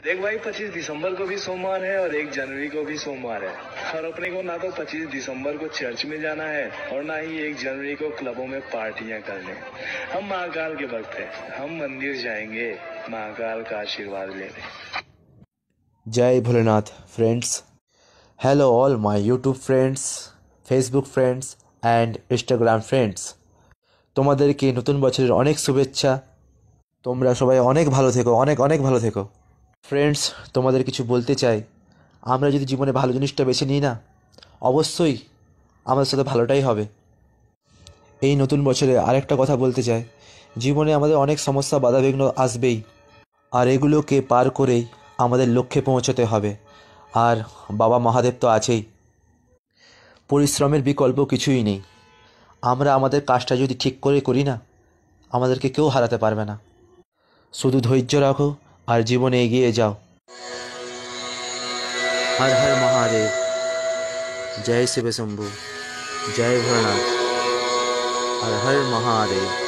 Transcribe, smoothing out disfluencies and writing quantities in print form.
देख भाई, 25 दिसंबर को भी सोमवार है और 1 जनवरी को भी सोमवार है। और अपने को ना तो 25 दिसंबर को चर्च में जाना है और ना ही 1 जनवरी को क्लबों में पार्टियां करने। हम महाकाल के भक्त हैं, हम मंदिर जाएंगे महाकाल का आशीर्वाद लेने। जय Bholenath friends. Hello all my YouTube friends, Facebook friends and Instagram friends, তোমাদেরকে নতুন বছরের অনেক শুভেচ্ছা। তোমরা সবাই অনেক ভালো থেকো, অনেক অনেক ভালো থেকো। ফ্রেন্ডস, তোমাদের কিছু বলতে চাই। আমরা যদি জীবনে ভালো জিনিসটা বেছে নিই না, অবশ্যই আমাদের সাথে ভালোটাই হবে। এই নতুন বছরে আরেকটা কথা বলতে চাই, জীবনে আমাদের অনেক সমস্যা বাধাবিঘ্ন আসবেই, আর এগুলোকে পার করেই আমাদের লক্ষ্যে পৌঁছতে হবে। আর বাবা মহাদেব তো আছেই, পরিশ্রমের বিকল্প কিছুই নেই। আমরা আমাদের কাজটা যদি ঠিক করে করি না, আমাদেরকে কেউ হারাতে পারবে না। শুধু ধৈর্য রাখো আর জীবনে এগিয়ে যাও। হর হর মহাদেব, জয় শিব শম্ভু, জয় ভোলেনাথ, হর হর মহাদেব।